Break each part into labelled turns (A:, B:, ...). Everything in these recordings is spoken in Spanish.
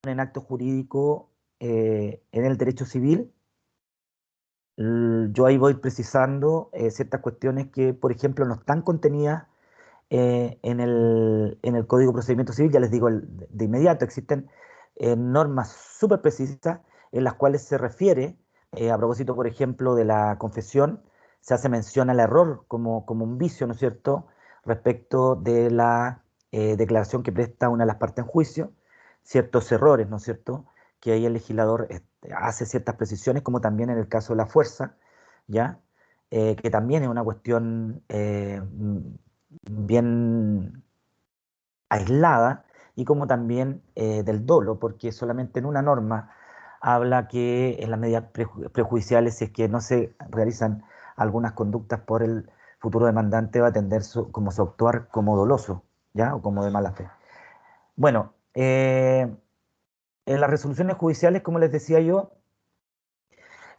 A: en acto jurídico en el derecho civil, yo ahí voy precisando ciertas cuestiones que, por ejemplo, no están contenidas en el Código de Procedimiento Civil. Ya les digo de inmediato, existen normas súper precisas en las cuales se refiere, a propósito, por ejemplo, de la confesión, se hace mención al error como un vicio, ¿no es cierto?, respecto de la declaración que presta una de las partes en juicio, ciertos errores, ¿no es cierto?, que ahí el legislador hace ciertas precisiones, como también en el caso de la fuerza, ¿ya? Que también es una cuestión bien aislada, y como también del dolo, porque solamente en una norma habla que en las medidas prejudiciales, si es que no se realizan algunas conductas por el futuro demandante, va a tender como su actuar como doloso, ¿ya? O como de mala fe. Bueno, en las resoluciones judiciales, como les decía yo,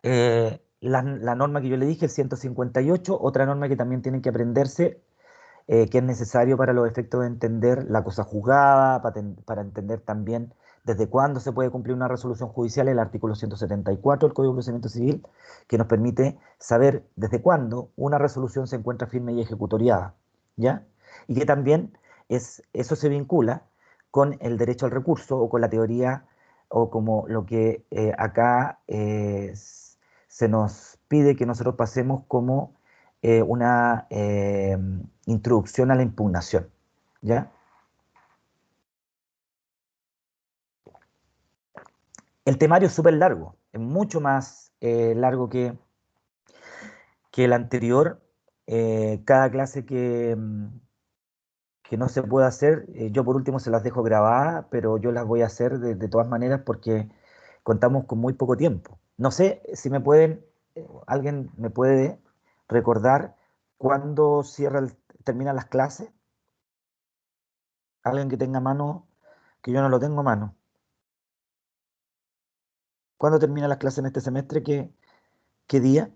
A: la norma que yo le dije, el 158, otra norma que también tienen que aprenderse, que es necesario para los efectos de entender la cosa juzgada, para entender también desde cuándo se puede cumplir una resolución judicial, el artículo 174 del Código de Procedimiento Civil, que nos permite saber desde cuándo una resolución se encuentra firme y ejecutoriada, ¿ya? Y que también eso se vincula con el derecho al recurso, o con la teoría, o como lo que acá se nos pide que nosotros pasemos como una introducción a la impugnación, ¿ya? El temario es súper largo, es mucho más largo que el anterior. Cada clase que no se pueda hacer, yo por último se las dejo grabadas, pero yo las voy a hacer de todas maneras, porque contamos con muy poco tiempo. No sé si me pueden, alguien me puede recordar cuándo terminan las clases. Alguien que tenga mano, que yo no lo tengo a mano. ¿Cuándo terminan las clases en este semestre? ¿Qué día?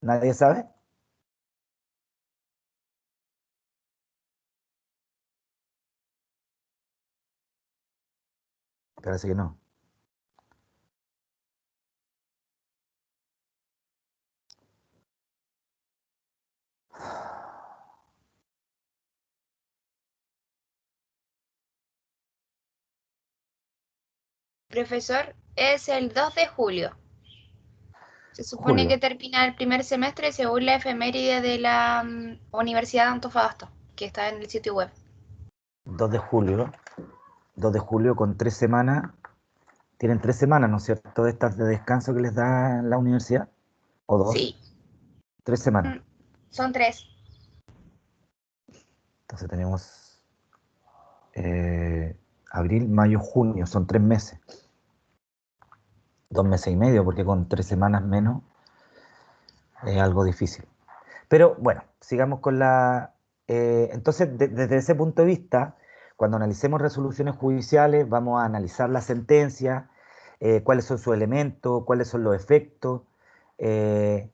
A: ¿Nadie sabe? Parece que no.
B: Profesor, es el 2 de julio. Se supone que
A: Julio,
B: termina el primer semestre según la efeméride de la Universidad de Antofagasta, que está en el sitio web.
A: 2 de julio, 2 de julio con 3 semanas. Tienen 3 semanas, ¿no es cierto?, de estas de descanso que les da la universidad. ¿O dos?
B: Sí,
A: 3 semanas.
B: son 3.
A: Entonces tenemos eh, abril, mayo, junio. Son 3 meses. 2 meses y medio, porque con 3 semanas menos es algo difícil. Pero bueno, sigamos con la... entonces, desde ese punto de vista, cuando analicemos resoluciones judiciales, vamos a analizar la sentencia, cuáles son sus elementos, cuáles son los efectos. eh,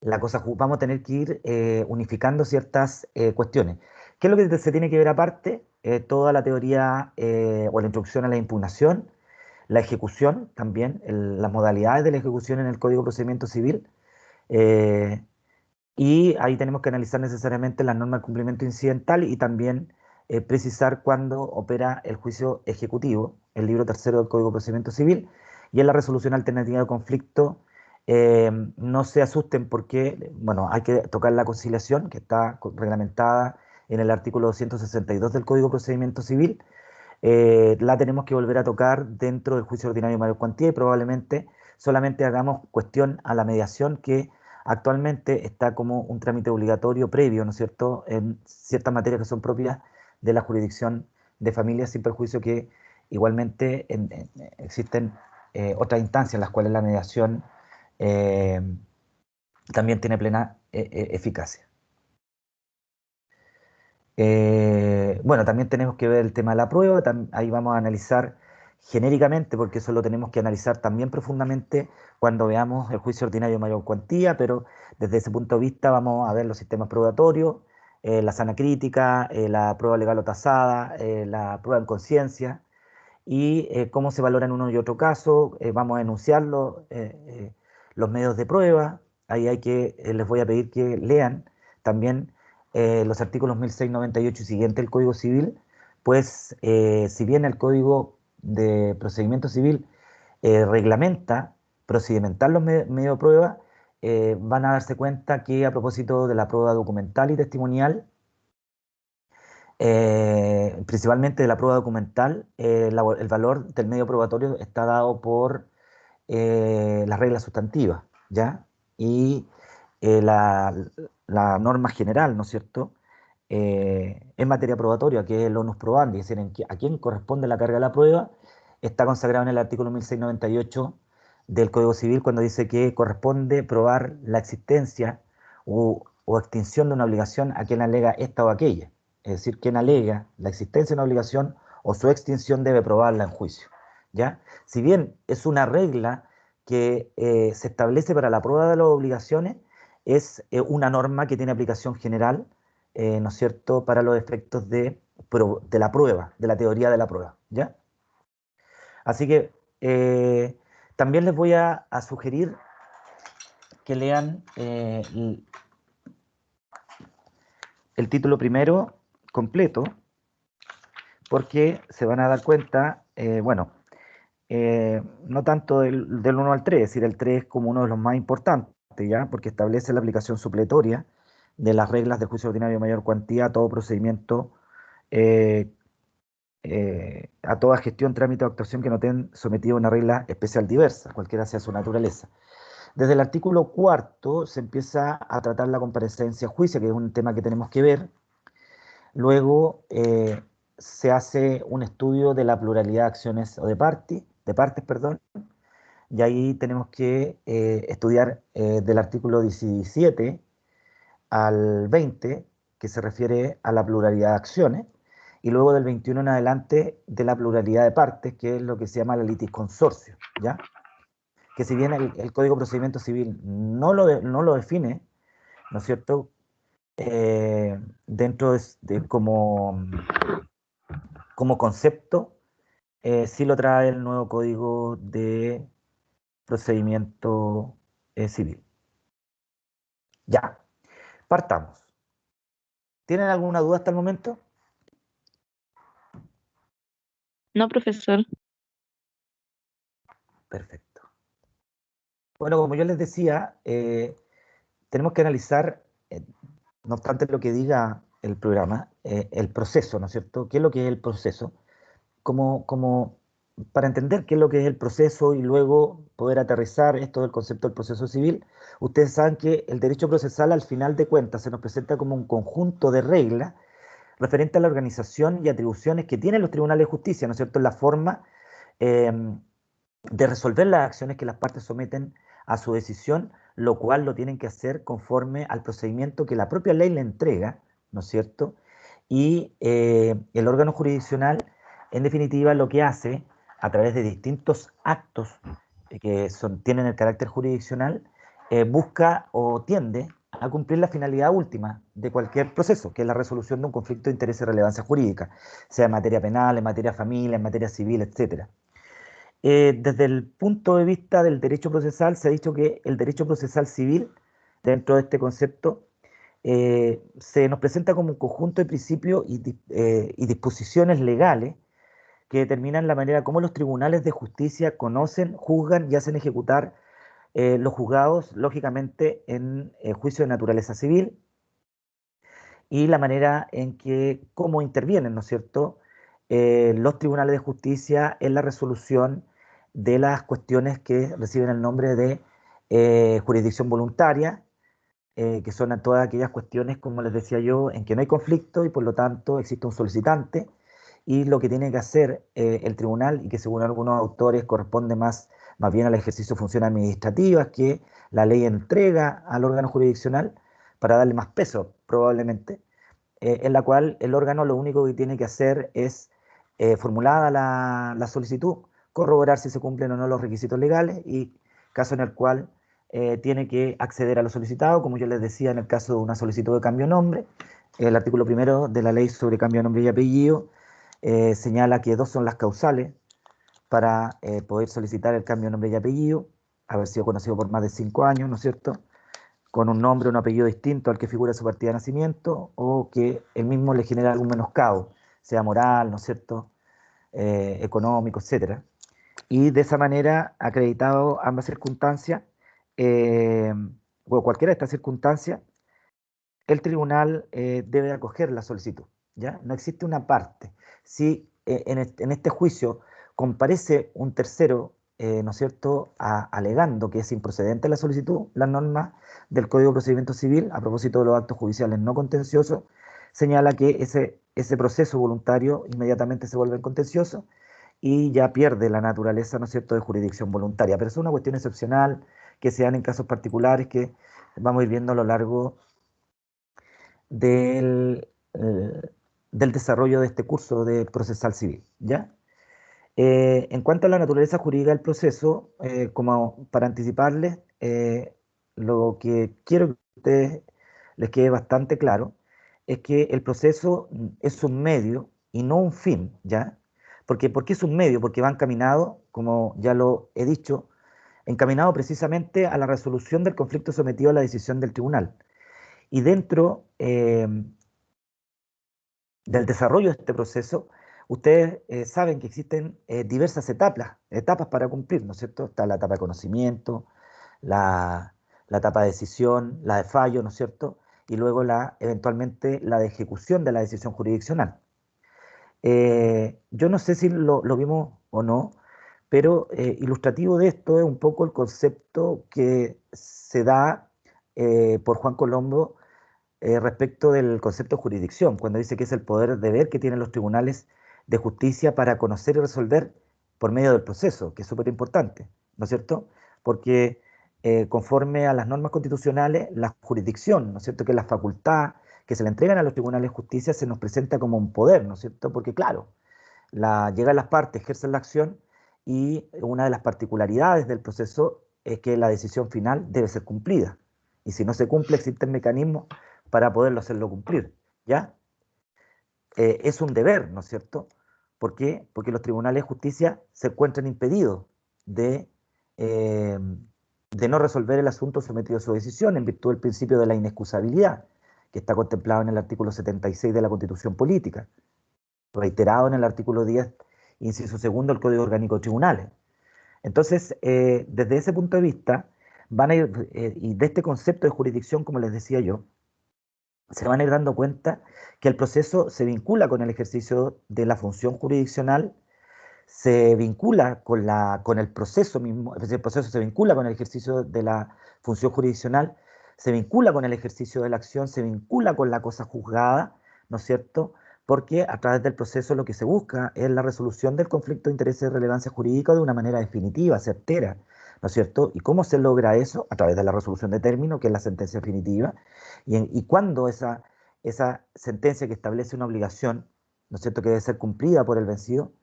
A: vamos a tener que ir unificando ciertas cuestiones. ¿Qué es lo que se tiene que ver aparte? Toda la teoría o la introducción a la impugnación, la ejecución también, las modalidades de la ejecución en el Código de Procedimiento Civil. eh, y ahí tenemos que analizar necesariamente la norma de cumplimiento incidental, y también precisar cuándo opera el juicio ejecutivo, el libro tercero del Código de Procedimiento Civil. Y en la resolución alternativa de conflicto, no se asusten, porque, bueno, hay que tocar la conciliación, que está reglamentada en el artículo 262 del Código de Procedimiento Civil. La tenemos que volver a tocar dentro del juicio ordinario de mayor cuantía, y probablemente solamente hagamos cuestión a la mediación, que actualmente está como un trámite obligatorio previo, ¿no es cierto?, en ciertas materias que son propias de la jurisdicción de familia, sin perjuicio que igualmente existen otras instancias en las cuales la mediación eh, también tiene plena eficacia. Bueno, también tenemos que ver el tema de la prueba. Ahí vamos a analizar genéricamente, porque eso lo tenemos que analizar también profundamente cuando veamos el juicio ordinario de mayor cuantía, pero desde ese punto de vista vamos a ver los sistemas probatorios, la sana crítica, la prueba legal o tasada, la prueba en conciencia, y cómo se valora en uno y otro caso. Vamos a enunciarlo, los medios de prueba. Ahí les voy a pedir que lean también los artículos 1698 y siguiente del Código Civil, pues si bien el Código de Procedimiento Civil reglamenta procedimental los medios de prueba, van a darse cuenta que a propósito de la prueba documental y testimonial, principalmente de la prueba documental, el valor del medio probatorio está dado por las reglas sustantivas, ¿ya? Y la norma general, ¿no es cierto? En materia probatoria, que es el onus probandi, es decir, a quién corresponde la carga de la prueba, está consagrado en el artículo 1698 del Código Civil, cuando dice que corresponde probar la existencia o extinción de una obligación a quien alega esta o aquella. Es decir, quien alega la existencia de una obligación o su extinción debe probarla en juicio, ¿ya? Si bien es una regla que se establece para la prueba de las obligaciones, es una norma que tiene aplicación general, ¿no es cierto?, para los efectos de la prueba, de la teoría de la prueba, ¿ya? Así que también les voy a sugerir que lean el título primero completo, porque se van a dar cuenta, bueno, no tanto del 1 al 3, es decir, el 3 como uno de los más importantes, ¿ya? Porque establece la aplicación supletoria de las reglas del juicio ordinario de mayor cuantía a todo procedimiento, eh, a toda gestión, trámite o actuación que no estén sometido a una regla especial diversa, cualquiera sea su naturaleza. Desde el artículo cuarto se empieza a tratar la comparecencia a juicio, que es un tema que tenemos que ver. Luego se hace un estudio de la pluralidad de acciones o de partes, perdón, y ahí tenemos que estudiar del artículo 17 al 20, que se refiere a la pluralidad de acciones, y luego del 21 en adelante de la pluralidad de partes, que es lo que se llama la litis consorcio, ¿ya? Que si bien el Código de Procedimiento Civil no lo define, ¿no es cierto?, dentro como concepto, sí lo trae el nuevo Código de Procedimiento Civil. Ya, partamos. ¿Tienen alguna duda hasta el momento?
C: No, profesor.
A: Perfecto. Bueno, como yo les decía, tenemos que analizar, no obstante lo que diga el programa, el proceso, ¿no es cierto? ¿Qué es lo que es el proceso? Como para entender qué es lo que es el proceso y luego poder aterrizar esto del concepto del proceso civil, ustedes saben que el derecho procesal al final de cuentas se nos presenta como un conjunto de reglas referente a la organización y atribuciones que tienen los tribunales de justicia, ¿no es cierto?, en la forma eh, de resolver las acciones que las partes someten a su decisión, lo cual lo tienen que hacer conforme al procedimiento que la propia ley le entrega, ¿no es cierto? Y el órgano jurisdiccional, en definitiva, lo que hace, a través de distintos actos que tienen el carácter jurisdiccional, busca o tiende a cumplir la finalidad última de cualquier proceso, que es la resolución de un conflicto de interés y relevancia jurídica, sea en materia penal, en materia familiar, en materia civil, etc. Desde el punto de vista del derecho procesal, se ha dicho que el derecho procesal civil, dentro de este concepto, se nos presenta como un conjunto de principios y disposiciones legales que determinan la manera como los tribunales de justicia conocen, juzgan y hacen ejecutar los juzgados, lógicamente, en juicio de naturaleza civil, y la manera en que, cómo intervienen, ¿no es cierto?, los tribunales de justicia en la resolución de las cuestiones que reciben el nombre de jurisdicción voluntaria, que son todas aquellas cuestiones, como les decía yo, en que no hay conflicto y por lo tanto existe un solicitante, y lo que tiene que hacer el tribunal, y que según algunos autores corresponde más bien al ejercicio de funciones administrativas que la ley entrega al órgano jurisdiccional para darle más peso, probablemente, en la cual el órgano lo único que tiene que hacer es, formulada la solicitud, corroborar si se cumplen o no los requisitos legales y caso en el cual tiene que acceder a lo solicitado, como yo les decía en el caso de una solicitud de cambio de nombre. El artículo primero de la ley sobre cambio de nombre y apellido señala que dos son las causales para poder solicitar el cambio de nombre y apellido, haber sido conocido por más de 5 años, ¿no es cierto?, con un nombre o un apellido distinto al que figura en su partida de nacimiento, o que el mismo le genera algún menoscabo, sea moral, ¿no es cierto?, económico, etcétera. Y de esa manera, acreditado ambas circunstancias, eh, o cualquiera de estas circunstancias, el tribunal debe acoger la solicitud, ¿ya? No existe una parte. Si en este juicio comparece un tercero, ¿no es cierto?, alegando que es improcedente la solicitud, las normas del Código de Procedimiento Civil, a propósito de los actos judiciales no contenciosos, señala que ese proceso voluntario inmediatamente se vuelve contencioso y ya pierde la naturaleza, ¿no es cierto?, de jurisdicción voluntaria. Pero es una cuestión excepcional que se dan en casos particulares que vamos a ir viendo a lo largo del, del desarrollo de este curso de procesal civil, ¿ya? En cuanto a la naturaleza jurídica del proceso, como para anticiparles, lo que quiero que a ustedes les quede bastante claro es que el proceso es un medio y no un fin, ¿ya? Porque, ¿por qué es un medio? Porque va encaminado, como ya lo he dicho, encaminado precisamente a la resolución del conflicto sometido a la decisión del tribunal. Y dentro del desarrollo de este proceso, ustedes saben que existen diversas etapas para cumplir, ¿no es cierto? Está la etapa de conocimiento, la etapa de decisión, la de fallo, ¿no es cierto? Y luego eventualmente la de ejecución de la decisión jurisdiccional. Yo no sé si lo vimos o no, pero ilustrativo de esto es un poco el concepto que se da por Juan Colombo respecto del concepto de jurisdicción, cuando dice que es el poder deber que tienen los tribunales de justicia para conocer y resolver por medio del proceso, que es súper importante, ¿no es cierto? Porque conforme a las normas constitucionales, la jurisdicción, ¿no es cierto?, que es la facultad que se le entregan a los tribunales de justicia, se nos presenta como un poder, ¿no es cierto? Porque claro, llegan las partes, ejercen la acción y una de las particularidades del proceso es que la decisión final debe ser cumplida. Y si no se cumple, existen mecanismos para poderlo hacerlo cumplir, ¿ya? Es un deber, ¿no es cierto? ¿Por qué? Porque los tribunales de justicia se encuentran impedidos eh, de no resolver el asunto sometido a su decisión en virtud del principio de la inexcusabilidad, que está contemplado en el artículo 76 de la Constitución Política, reiterado en el artículo 10, inciso segundo del Código Orgánico de Tribunales. Entonces, desde ese punto de vista, van a ir, y de este concepto de jurisdicción, como les decía yo, se van a ir dando cuenta que el proceso se vincula con el ejercicio de la función jurisdiccional, se vincula con el proceso mismo, es decir, el proceso se vincula con el ejercicio de la función jurisdiccional, se vincula con el ejercicio de la acción, se vincula con la cosa juzgada, ¿no es cierto? Porque a través del proceso lo que se busca es la resolución del conflicto de interés de relevancia jurídica de una manera definitiva, certera, ¿no es cierto? ¿Y cómo se logra eso? A través de la resolución de término, que es la sentencia definitiva, y cuando esa sentencia que establece una obligación, ¿no es cierto?, que debe ser cumplida por el vencido,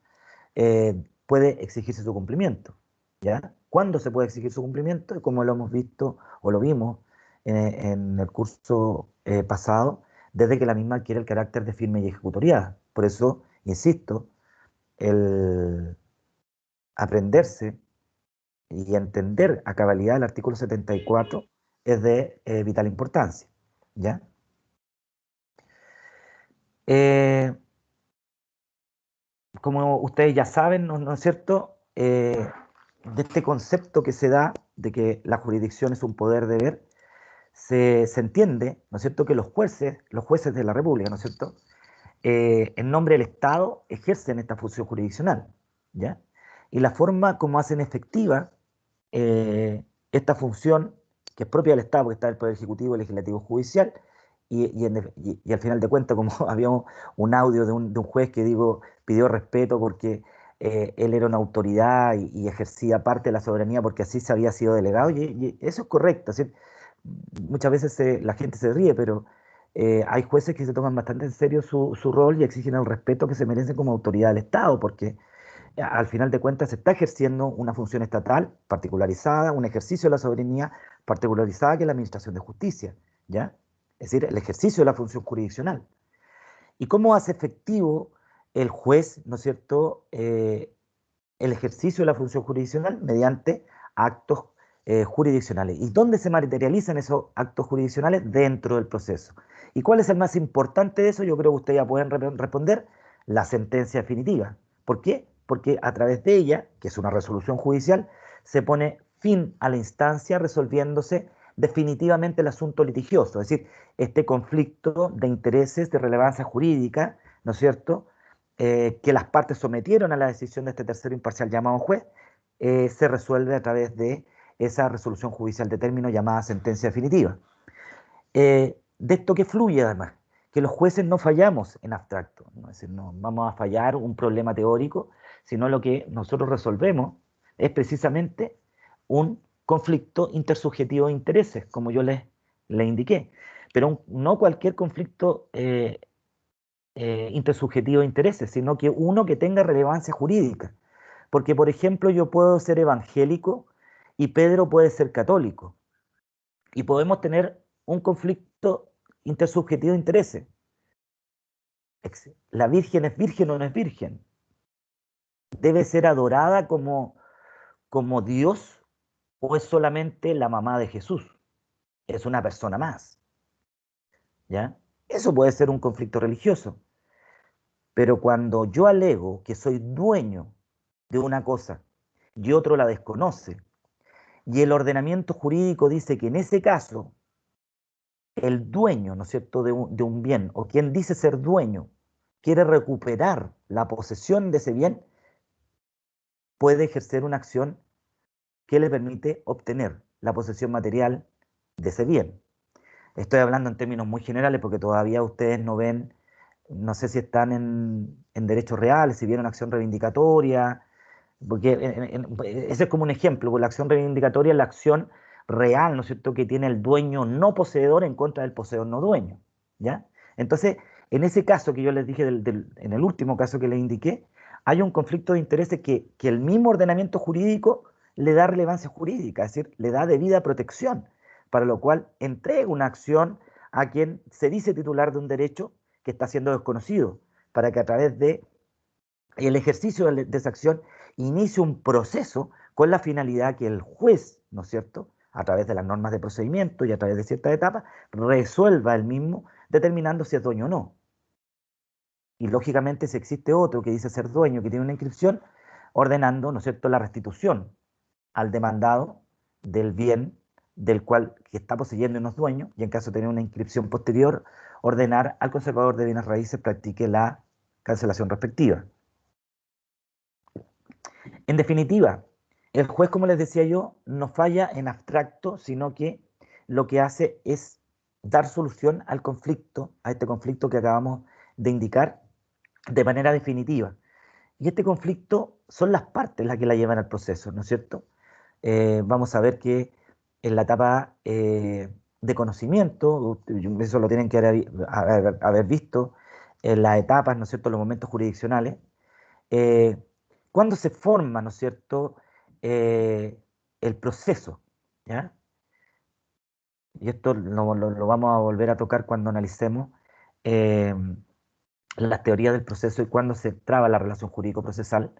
A: puede exigirse su cumplimiento, ¿ya? ¿Cuándo se puede exigir su cumplimiento? Como lo hemos visto o lo vimos en el curso pasado, desde que la misma adquiere el carácter de firme y ejecutoriada. Por eso, insisto, el aprenderse y entender a cabalidad el artículo 74 es de vital importancia, ¿ya? Como ustedes ya saben, ¿no es cierto?, de este concepto que se da de que la jurisdicción es un poder deber, se entiende, ¿no es cierto?, que los jueces de la República, ¿no es cierto?, en nombre del Estado ejercen esta función jurisdiccional, ¿ya? Y la forma como hacen efectiva esta función, que es propia del Estado, porque está el Poder Ejecutivo, Legislativo, Judicial, y al final de cuentas, como había un audio de un juez que pidió respeto porque él era una autoridad y ejercía parte de la soberanía porque así se había sido delegado, y eso es correcto, ¿sí? Muchas veces la gente se ríe, pero hay jueces que se toman bastante en serio su rol y exigen el respeto que se merecen como autoridad del Estado, porque al final de cuentas se está ejerciendo una función estatal particularizada, un ejercicio de la soberanía particularizada que es la administración de justicia, ¿ya? Es decir, el ejercicio de la función jurisdiccional. ¿Y cómo hace efectivo el juez, ¿no es cierto?, el ejercicio de la función jurisdiccional mediante actos jurisdiccionales. ¿Y dónde se materializan esos actos jurisdiccionales? Dentro del proceso. ¿Y cuál es el más importante de eso? Yo creo que ustedes ya pueden responder: la sentencia definitiva. ¿Por qué? Porque a través de ella, que es una resolución judicial, se pone fin a la instancia resolviéndose definitivamente el asunto litigioso, es decir, este conflicto de intereses de relevancia jurídica, ¿no es cierto?, que las partes sometieron a la decisión de este tercero imparcial llamado juez, se resuelve a través de esa resolución judicial de término llamada sentencia definitiva. De esto que fluye además, que los jueces no fallamos en abstracto, ¿no? Es decir, no vamos a fallar un problema teórico, sino lo que nosotros resolvemos es precisamente un conflicto intersubjetivo de intereses, como yo les indiqué, pero no cualquier conflicto intersubjetivo de intereses, sino que uno que tenga relevancia jurídica. Porque, por ejemplo, yo puedo ser evangélico y Pedro puede ser católico. Y podemos tener un conflicto intersubjetivo de intereses. ¿La Virgen es virgen o no es virgen? ¿Debe ser adorada como Dios o es solamente la mamá de Jesús? Es una persona más. ¿Ya? Eso puede ser un conflicto religioso. Pero cuando yo alego que soy dueño de una cosa y otro la desconoce, y el ordenamiento jurídico dice que en ese caso el dueño, ¿no es cierto?, de un bien, o quien dice ser dueño, quiere recuperar la posesión de ese bien, puede ejercer una acción que le permite obtener la posesión material de ese bien. Estoy hablando en términos muy generales porque todavía ustedes no ven, no sé si están en derecho real, si vieron acción reivindicatoria, porque ese es como un ejemplo, porque la acción reivindicatoria es la acción real, ¿no es cierto?, que tiene el dueño no poseedor en contra del poseedor no dueño, ¿ya? Entonces, en ese caso que yo les dije, en el último caso que les indiqué, hay un conflicto de intereses que el mismo ordenamiento jurídico le da relevancia jurídica, es decir, le da debida protección, para lo cual entrega una acción a quien se dice titular de un derecho que está siendo desconocido, para que a través de el ejercicio de esa acción inicie un proceso con la finalidad que el juez, ¿no es cierto?, a través de las normas de procedimiento y a través de ciertas etapas, resuelva el mismo determinando si es dueño o no. Y lógicamente si existe otro que dice ser dueño, que tiene una inscripción, ordenando, ¿no es cierto?, la restitución al demandado del bien del cual que está poseyendo y no es dueño, y en caso de tener una inscripción posterior, ordenar al conservador de bienes raíces practique la cancelación respectiva. En definitiva, el juez, como les decía yo, no falla en abstracto, sino que lo que hace es dar solución al conflicto, a este conflicto que acabamos de indicar, de manera definitiva. Y este conflicto son las partes las que la llevan al proceso, ¿no es cierto? Vamos a ver que en la etapa de conocimiento, eso lo tienen que haber visto en las etapas, ¿no es cierto?, los momentos jurisdiccionales, cuando se forma, ¿no es cierto?, el proceso, ¿ya? Y esto lo vamos a volver a tocar cuando analicemos eh, las teorías del proceso y cuando se traba la relación jurídico-procesal.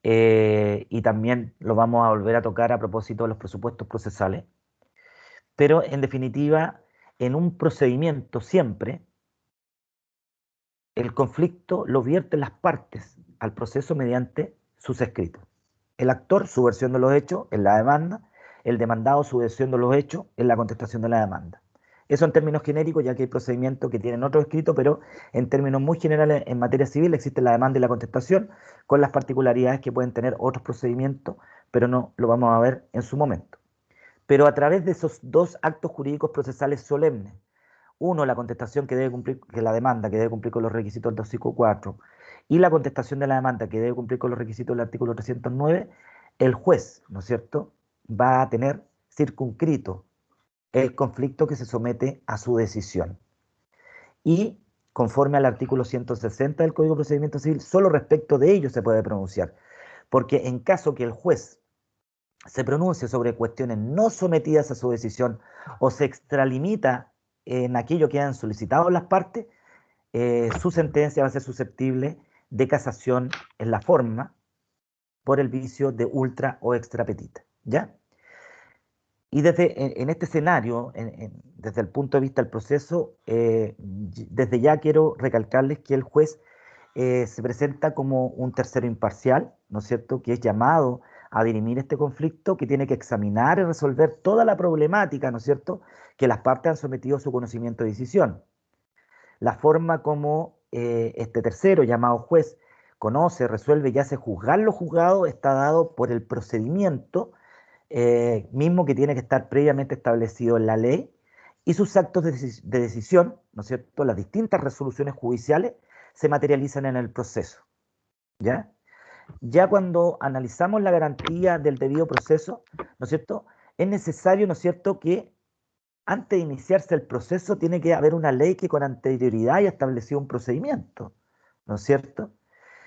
A: Y también lo vamos a volver a tocar a propósito de los presupuestos procesales. Pero en definitiva, en un procedimiento siempre, el conflicto lo vierten las partes al proceso mediante sus escritos. El actor, su versión de los hechos en la demanda, el demandado, su versión de los hechos en la contestación de la demanda. Eso en términos genéricos, ya que hay procedimientos que tienen otro escrito, pero en términos muy generales en materia civil existe la demanda y la contestación, con las particularidades que pueden tener otros procedimientos, pero no lo vamos a ver en su momento. Pero a través de esos dos actos jurídicos procesales solemnes, uno, la contestación que debe cumplir, que la demanda que debe cumplir con los requisitos del 254, y la contestación de la demanda que debe cumplir con los requisitos del artículo 309, el juez, ¿no es cierto?, va a tener circunscrito el conflicto que se somete a su decisión. Y conforme al artículo 160 del Código de Procedimiento Civil, solo respecto de ello se puede pronunciar. porque en caso que el juez se pronuncie sobre cuestiones no sometidas a su decisión o se extralimita en aquello que han solicitado las partes, su sentencia va a ser susceptible de casación en la forma por el vicio de ultra o extra petita, ¿ya? Y en este escenario, desde el punto de vista del proceso, desde ya quiero recalcarles que el juez se presenta como un tercero imparcial, ¿no es cierto?, que es llamado a dirimir este conflicto, que tiene que examinar y resolver toda la problemática, ¿no es cierto?, que las partes han sometido a su conocimiento y decisión. La forma como este tercero, llamado juez, conoce, resuelve y hace juzgar lo juzgado está dado por el procedimiento mismo que tiene que estar previamente establecido en la ley y sus actos de decisión, ¿no es cierto?, las distintas resoluciones judiciales se materializan en el proceso, ¿ya? Ya cuando analizamos la garantía del debido proceso, ¿no es cierto?, es necesario, ¿no es cierto?, que antes de iniciarse el proceso tiene que haber una ley que con anterioridad haya establecido un procedimiento, ¿no es cierto?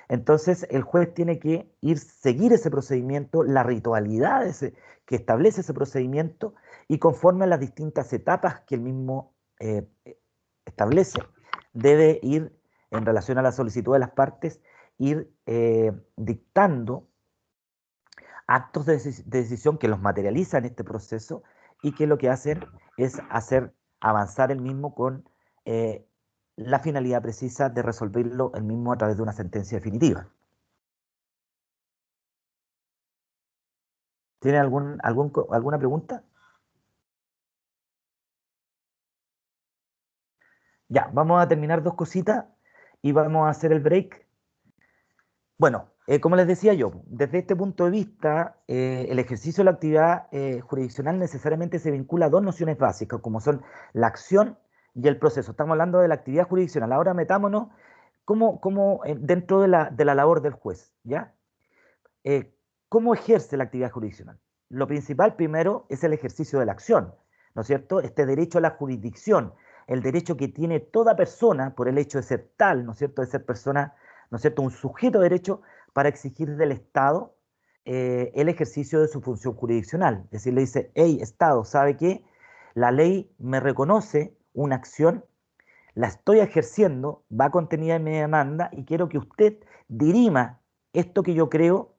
A: Entonces el juez tiene que seguir ese procedimiento, la ritualidad que establece ese procedimiento y conforme a las distintas etapas que el mismo establece, debe ir en relación a la solicitud de las partes, ir dictando actos de decisión que los materializan en este proceso y que lo que hacen es hacer avanzar el mismo con la finalidad precisa de resolverlo el mismo a través de una sentencia definitiva. ¿Tiene alguna pregunta? Ya, vamos a terminar dos cositas y vamos a hacer el break. Bueno, como les decía yo, desde este punto de vista, el ejercicio de la actividad jurisdiccional necesariamente se vincula a dos nociones básicas, como son la acción y el proceso. Estamos hablando de la actividad jurisdiccional. Ahora metámonos dentro de la labor del juez, ¿ya? ¿Cómo ejerce la actividad jurisdiccional? Lo principal primero es el ejercicio de la acción, ¿no es cierto? Este derecho a la jurisdicción, el derecho que tiene toda persona por el hecho de ser tal, ¿no es cierto?, de ser persona, ¿no es cierto?, un sujeto de derecho para exigir del Estado el ejercicio de su función jurisdiccional. Es decir, le dice, hey, Estado, ¿sabe qué? La ley me reconoce una acción, la estoy ejerciendo, va contenida en mi demanda y quiero que usted dirima esto que yo creo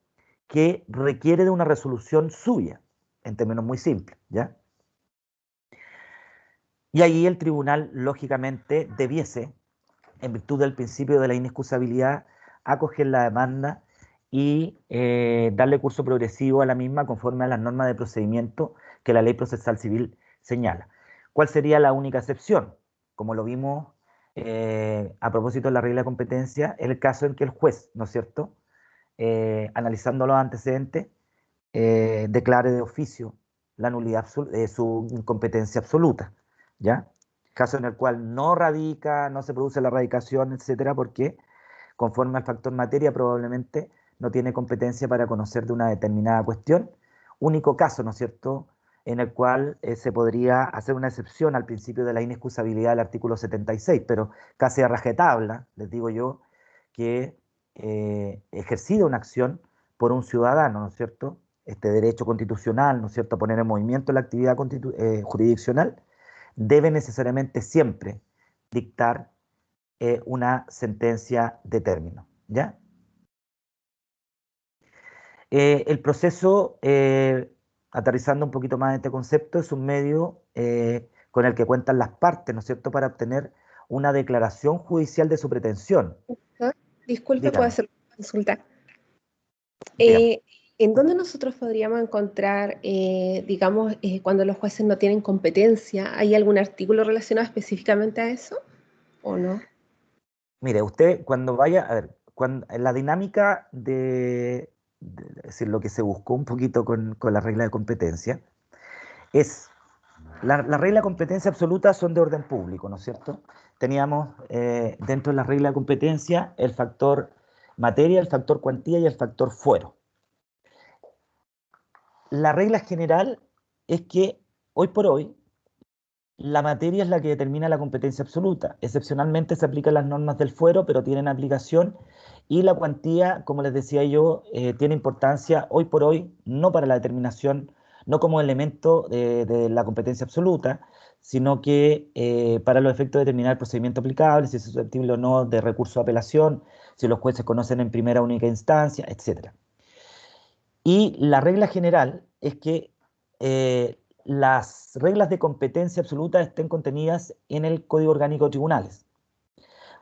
A: que requiere de una resolución suya, en términos muy simples, ¿ya? Y ahí el tribunal, lógicamente, debiese, en virtud del principio de la inexcusabilidad, acoger la demanda y darle curso progresivo a la misma conforme a las normas de procedimiento que la ley procesal civil señala. ¿Cuál sería la única excepción? Como lo vimos a propósito de la regla de competencia, el caso en que el juez, ¿no es cierto?, analizando los antecedentes, declare de oficio la nulidad, su incompetencia absoluta, ¿ya? Caso en el cual no radica, no se produce la radicación, etcétera, porque conforme al factor materia probablemente no tiene competencia para conocer de una determinada cuestión. Único caso, ¿no es cierto?, en el cual se podría hacer una excepción al principio de la inexcusabilidad del artículo 76, pero casi a rajatabla, les digo yo, que ejercida una acción por un ciudadano, ¿no es cierto?, este derecho constitucional, ¿no es cierto?, a poner en movimiento la actividad jurisdiccional, debe necesariamente siempre dictar una sentencia de término, ¿ya? El proceso, aterrizando un poquito más en este concepto, es un medio con el que cuentan las partes, ¿no es cierto?, para obtener una declaración judicial de su pretensión.
D: Disculpe, ¿puedo
A: Dígame,
D: hacer una consulta?
A: dígame.
D: ¿En dónde nosotros podríamos encontrar, digamos, cuando los jueces no tienen competencia? ¿Hay algún artículo relacionado específicamente a eso o no?
A: Mire, usted cuando vaya, a ver, la dinámica es decir, lo que se buscó un poquito con la regla de competencia, es, la regla de competencia absoluta son de orden público, ¿no es cierto? Teníamos dentro de la regla de competencia el factor materia, el factor cuantía y el factor fuero. La regla general es que hoy por hoy la materia es la que determina la competencia absoluta. Excepcionalmente se aplican las normas del fuero, pero tienen aplicación y la cuantía, como les decía yo, tiene importancia hoy por hoy, no para la determinación, no como elemento de la competencia absoluta, sino que para los efectos de determinar el procedimiento aplicable, si es susceptible o no de recurso de apelación, si los jueces conocen en primera o única instancia, etc. Y la regla general es que las reglas de competencia absoluta estén contenidas en el Código Orgánico de Tribunales.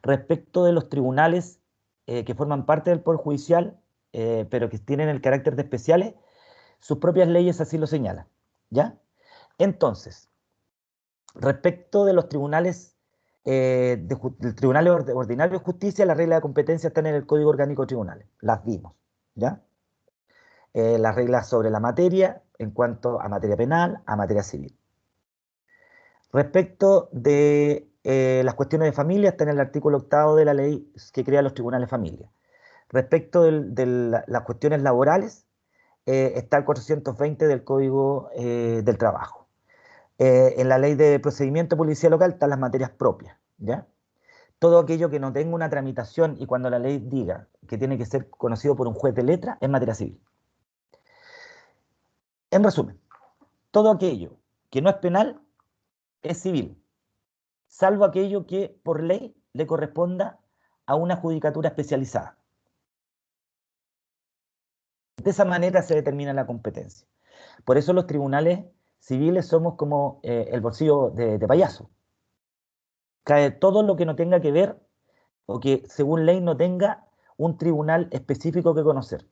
A: Respecto de los tribunales que forman parte del Poder Judicial, pero que tienen el carácter de especiales, sus propias leyes así lo señalan, ¿ya? Entonces, respecto de los tribunales, del Tribunal Ordinario de Justicia, la regla de competencia está en el Código Orgánico de Tribunales, las vimos, ¿ya? Las reglas sobre la materia en cuanto a materia penal, a materia civil. Respecto de las cuestiones de familia, está en el artículo 8 de la ley que crea los tribunales de familia. Respecto de las cuestiones laborales, está el 420 del Código del Trabajo. En la ley de procedimiento policial local están las materias propias, ¿ya? Todo aquello que no tenga una tramitación y cuando la ley diga que tiene que ser conocido por un juez de letra es materia civil. En resumen, todo aquello que no es penal es civil, salvo aquello que por ley le corresponda a una judicatura especializada. De esa manera se determina la competencia. Por eso los tribunales civiles somos como el bolsillo de payaso. Cae todo lo que no tenga que ver o que según ley no tenga un tribunal específico que conocer.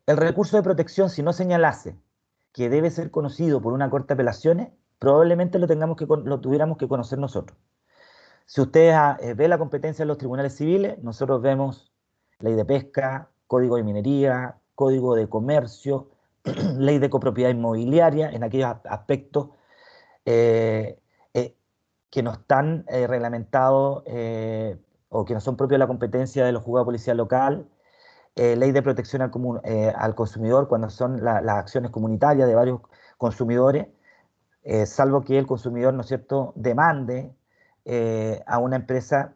A: El recurso de protección, si no señalase que debe ser conocido por una corte de apelaciones, probablemente lo tuviéramos que conocer nosotros. Si usted ve la competencia de los tribunales civiles, nosotros vemos ley de pesca, código de minería, código de comercio, ley de copropiedad inmobiliaria, en aquellos aspectos eh, eh, que no están reglamentados o que no son propios de la competencia de los juzgados de policía local, ley de protección al consumidor cuando son las acciones comunitarias de varios consumidores, salvo que el consumidor, ¿no es cierto?, demande a una empresa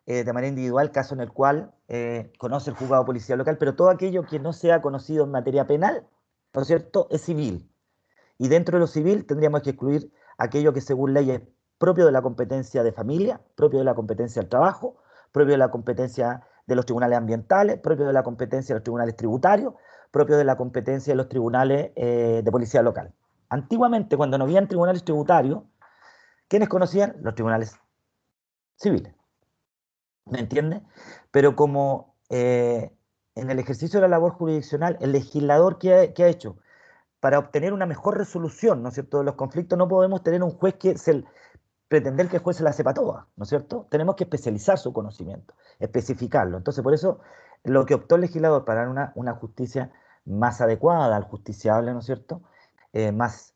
A: de manera individual, caso en el cual conoce el juzgado de policía local, pero todo aquello que no sea conocido en materia penal, ¿no es cierto?, es civil. Y dentro de lo civil tendríamos que excluir aquello que según ley es propio de la competencia de familia, propio de la competencia del trabajo, propio de la competencia de los tribunales ambientales, propio de la competencia de los tribunales tributarios, propio de la competencia de los tribunales de policía local. Antiguamente, cuando no habían tribunales tributarios, ¿quiénes conocían? Los tribunales civiles. ¿Me entiende? Pero como en el ejercicio de la labor jurisdiccional, el legislador, ¿qué ha hecho? Para obtener una mejor resolución, ¿no es cierto?, de los conflictos, no podemos tener un juez pretender que el juez se la sepa toda, ¿no es cierto? Tenemos que especializar su conocimiento, especificarlo. Entonces, por eso, lo que optó el legislador para dar una justicia más adecuada al justiciable, ¿no es cierto?, más,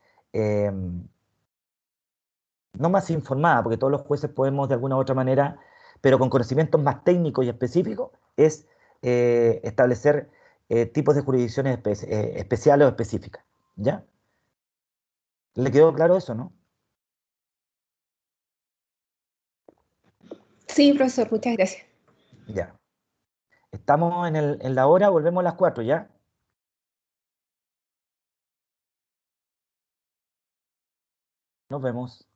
A: no más informada, porque todos los jueces podemos de alguna u otra manera, pero con conocimientos más técnicos y específicos, es establecer tipos de jurisdicciones especiales o específicas, ¿ya? ¿Le quedó claro eso, no?
D: Sí, profesor, muchas gracias.
A: Ya. Estamos en la hora, volvemos a las 4, ¿ya? Nos vemos.